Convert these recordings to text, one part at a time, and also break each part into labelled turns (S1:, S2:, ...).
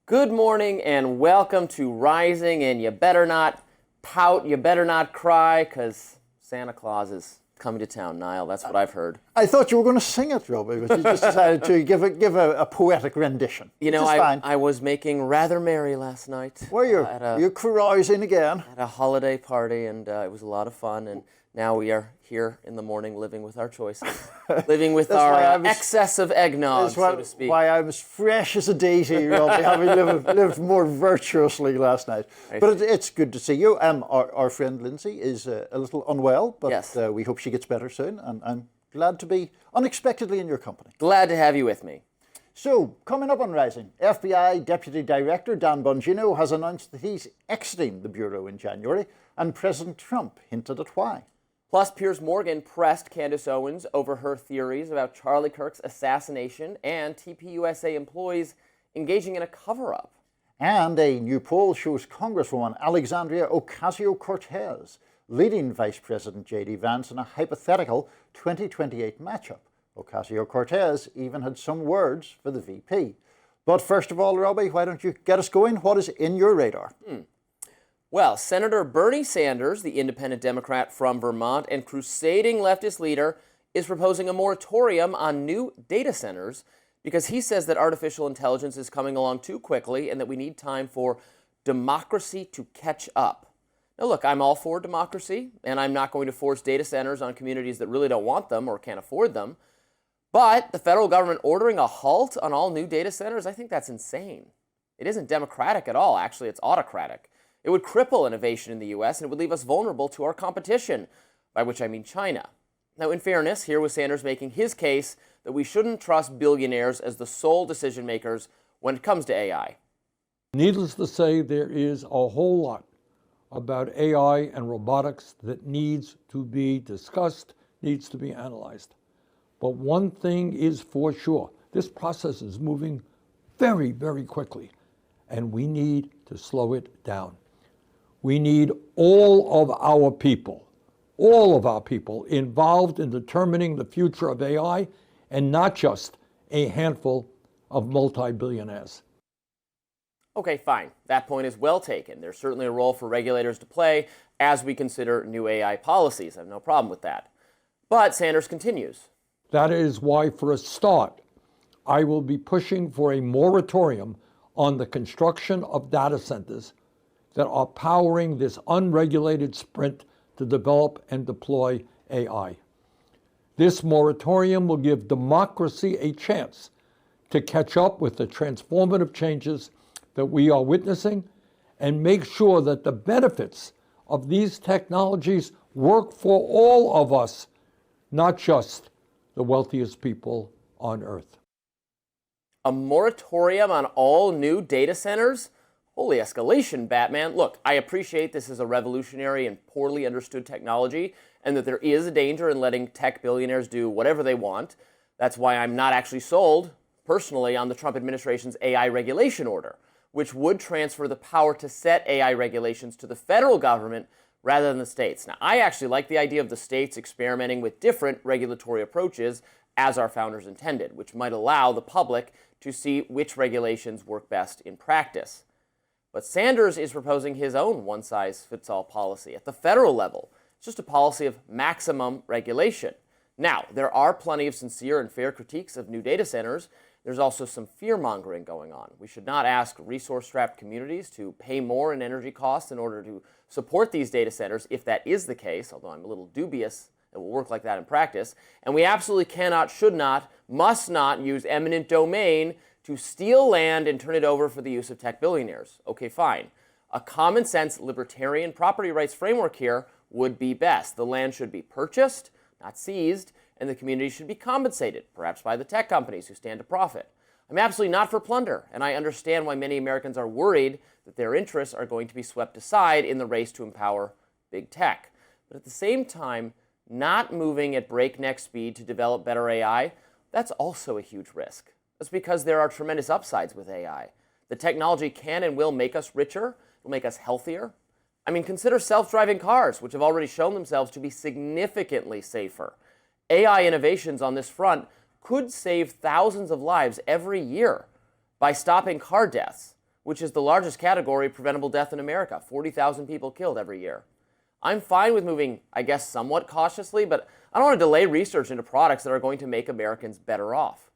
S1: Good morning and welcome to Rising, and you better not pout, you better not cry, because Santa Claus is coming to town, Niall. That's what I've heard.
S2: I thought you were going to sing it, Robby, but you just decided to give a poetic rendition.
S1: You know, I was making rather merry last night.
S2: Were you? You're carousing again.
S1: At a holiday party, and it was a lot of fun, and now we are here in the morning living with our choices, living with our excess of eggnog, so to speak.
S2: Why I was fresh as a daisy, Robby, having lived more virtuously last night. But it's good to see you. Our friend Lindsay is a little unwell, but yes. We hope she gets better soon, and I'm glad to be unexpectedly in your company.
S1: Glad to have you with me.
S2: So, coming up on Rising, FBI Deputy Director Dan Bongino has announced that he's exiting the Bureau in January, and President Trump hinted at why.
S1: Plus, Piers Morgan pressed Candace Owens over her theories about Charlie Kirk's assassination and TPUSA employees engaging in a cover-up.
S2: And a new poll shows Congresswoman Alexandria Ocasio-Cortez leading Vice President J.D. Vance in a hypothetical 2028 matchup. Ocasio-Cortez even had some words for the VP. But first of all, Robby, why don't you get us going? What is in your radar?
S1: Well, Senator Bernie Sanders, the independent Democrat from Vermont and crusading leftist leader, is proposing a moratorium on new data centers because he says that artificial intelligence is coming along too quickly and that we need time for democracy to catch up. Now, look, I'm all for democracy, and I'm not going to force data centers on communities that really don't want them or can't afford them. But the federal government ordering a halt on all new data centers, I think that's insane. It isn't democratic at all. Actually, it's autocratic. It would cripple innovation in the U.S., and it would leave us vulnerable to our competition, by which I mean China. Now, in fairness, here was Sanders making his case that we shouldn't trust billionaires as the sole decision makers when it comes to AI.
S3: Needless to say, there is a whole lot about AI and robotics that needs to be discussed, needs to be analyzed. But one thing is for sure, this process is moving very, very quickly, and we need to slow it down. We need all of our people involved in determining the future of AI, and not just a handful of multi-billionaires.
S1: Okay, fine. That point is well taken. There's certainly a role for regulators to play as we consider new AI policies. I have no problem with that. But Sanders continues.
S3: That is why, for a start, I will be pushing for a moratorium on the construction of data centers that are powering this unregulated sprint to develop and deploy AI. This moratorium will give democracy a chance to catch up with the transformative changes that we are witnessing and make sure that the benefits of these technologies work for all of us, not just the wealthiest people on Earth.
S1: A moratorium on all new data centers? Holy escalation, Batman. Look, I appreciate this is a revolutionary and poorly understood technology, and that there is a danger in letting tech billionaires do whatever they want. That's why I'm not actually sold, personally, on the Trump administration's AI regulation order, which would transfer the power to set AI regulations to the federal government rather than the states. Now, I actually like the idea of the states experimenting with different regulatory approaches as our founders intended, which might allow the public to see which regulations work best in practice. But Sanders is proposing his own one-size-fits-all policy at the federal level. It's just a policy of maximum regulation. Now, there are plenty of sincere and fair critiques of new data centers. There's also some fear-mongering going on. We should not ask resource-strapped communities to pay more in energy costs in order to support these data centers, if that is the case, although I'm a little dubious it will work like that in practice. And we absolutely cannot, should not, must not use eminent domain to steal land and turn it over for the use of tech billionaires. Okay, fine. A common sense libertarian property rights framework here would be best. The land should be purchased, not seized, and the community should be compensated, perhaps by the tech companies who stand to profit. I'm absolutely not for plunder, and I understand why many Americans are worried that their interests are going to be swept aside in the race to empower big tech. But at the same time, not moving at breakneck speed to develop better AI, that's also a huge risk. That's because there are tremendous upsides with AI. The technology can and will make us richer, will make us healthier. I mean, consider self-driving cars, which have already shown themselves to be significantly safer. AI innovations on this front could save thousands of lives every year by stopping car deaths, which is the largest category of preventable death in America, 40,000 people killed every year. I'm fine with moving, I guess, somewhat cautiously, but I don't want to delay research into products that are going to make Americans better off.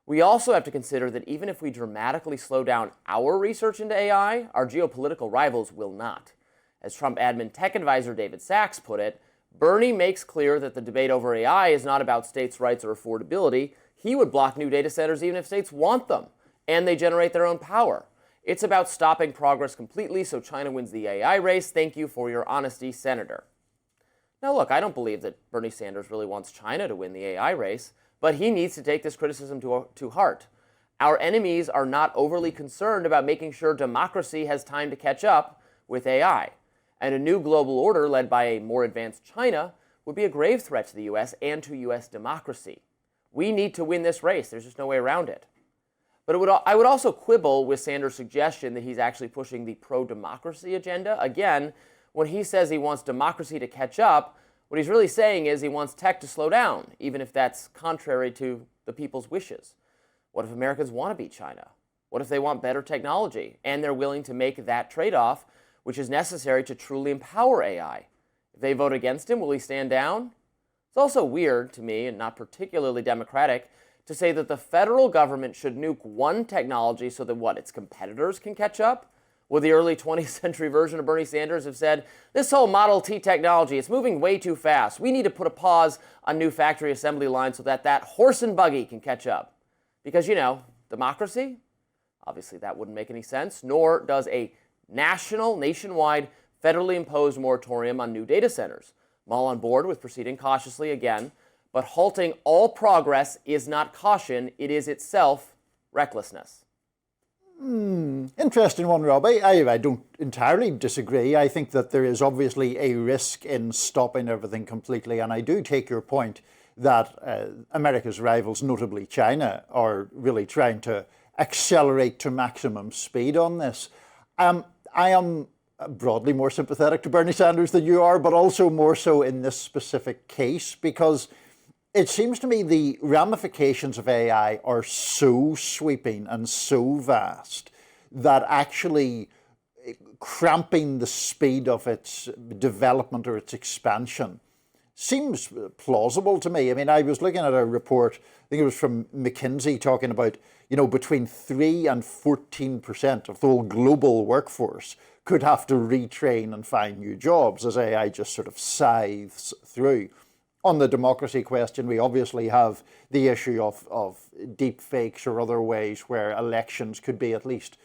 S1: We also have to consider that even if we dramatically slow down our research into AI, our geopolitical rivals will not. As Trump admin tech advisor David Sachs put it, Bernie makes clear that the debate over AI is not about states' rights or affordability. He would block new data centers even if states want them, and they generate their own power. It's about stopping progress completely so China wins the AI race. Thank you for your honesty, Senator. Now look, I don't believe that Bernie Sanders really wants China to win the AI race, but he needs to take this criticism to heart. Our enemies are not overly concerned about making sure democracy has time to catch up with AI. And a new global order led by a more advanced China would be a grave threat to the U.S. and to U.S. democracy. We need to win this race. There's just no way around it. But I would also quibble with Sanders' suggestion that he's actually pushing the pro-democracy agenda. Again, when he says he wants democracy to catch up, what he's really saying is he wants tech to slow down, even if that's contrary to the people's wishes. What if Americans want to beat China? What if they want better technology and they're willing to make that trade-off, which is necessary to truly empower AI? If they vote against him, will he stand down? It's also weird to me, and not particularly democratic, to say that the federal government should nuke one technology so that its competitors can catch up? Will the early 20th century version of Bernie Sanders have said, this whole Model T technology, it's moving way too fast. We need to put a pause on new factory assembly lines so that horse and buggy can catch up. Because, democracy? Obviously that wouldn't make any sense, nor does a nationwide, federally imposed moratorium on new data centers. I'm all on board with proceeding cautiously again, but halting all progress is not caution, it is itself recklessness.
S2: Interesting one, Robby. I don't entirely disagree. I think that there is obviously a risk in stopping everything completely, and I do take your point that America's rivals, notably China, are really trying to accelerate to maximum speed on this. I am broadly more sympathetic to Bernie Sanders than you are, but also more so in this specific case, because it seems to me the ramifications of AI are so sweeping and so vast that actually cramping the speed of its development or its expansion seems plausible to me. I mean, I was looking at a report, I think it was from McKinsey, talking about, between 3 and 14% of the whole global workforce could have to retrain and find new jobs as AI just sort of scythes through. On the democracy question, we obviously have the issue of deep fakes or other ways where elections could be at least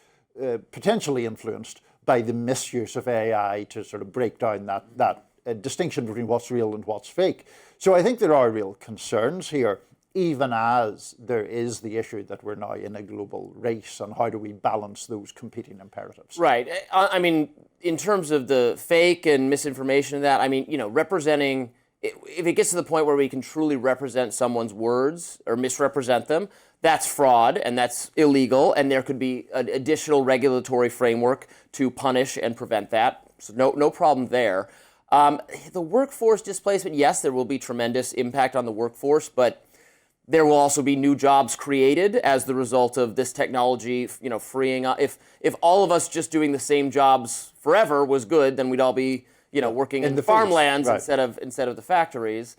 S2: potentially influenced by the misuse of AI to sort of break down that distinction between what's real and what's fake. So I think there are real concerns here, even as there is the issue that we're now in a global race, and how do we balance those competing imperatives?
S1: Right. I mean, in terms of the fake and misinformation and that, representing, if it gets to the point where we can truly represent someone's words or misrepresent them, that's fraud and that's illegal, and there could be an additional regulatory framework to punish and prevent that. So no problem there. The workforce displacement, yes, there will be tremendous impact on the workforce, but there will also be new jobs created as the result of this technology, freeing up. If all of us just doing the same jobs forever was good, then we'd all be working in the farmlands, right, instead of the factories.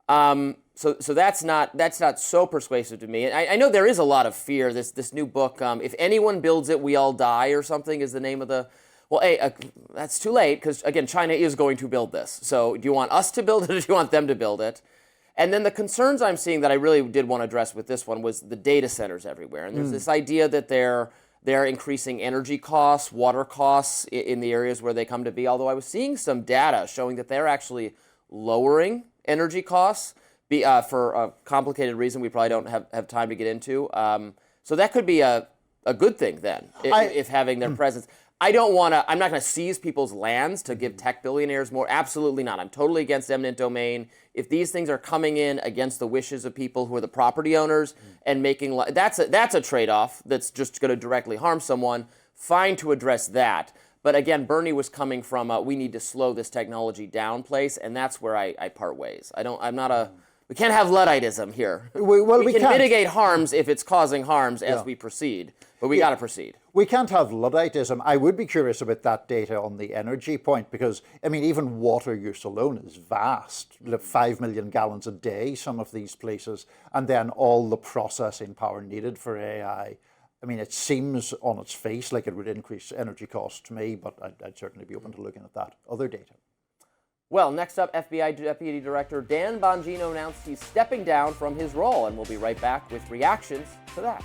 S1: So that's not so persuasive to me. And I know there is a lot of fear. This new book, If Anyone Builds It, We All Die, or something, is the name of the. Well, that's too late, because again, China is going to build this. So do you want us to build it, or do you want them to build it? And then the concerns I'm seeing that I really did want to address with this one was the data centers everywhere. And there's this idea that they're increasing energy costs, water costs in the areas where they come to be, although I was seeing some data showing that they're actually lowering energy costs for a complicated reason we probably don't have time to get into. So that could be a good thing then, if having their presence. I'm not going to seize people's lands to give tech billionaires more. Absolutely not. I'm totally against eminent domain. If these things are coming in against the wishes of people who are the property owners and making that's a trade-off that's just going to directly harm someone. Fine to address that. But again, Bernie was coming from we need to slow this technology down place, and that's where I part ways. I'm not We can't have Ludditism here.
S2: We
S1: can
S2: can't.
S1: mitigate harms if it's causing harms as we proceed, but we got to proceed.
S2: We can't have Ludditism. I would be curious about that data on the energy point because, I mean, even water use alone is vast. 5 million gallons a day, some of these places, and then all the processing power needed for AI. I mean, it seems on its face like it would increase energy costs to me, but I'd certainly be open to looking at that other data.
S1: Well, next up, FBI Deputy Director Dan Bongino announced he's stepping down from his role, and we'll be right back with reactions to that.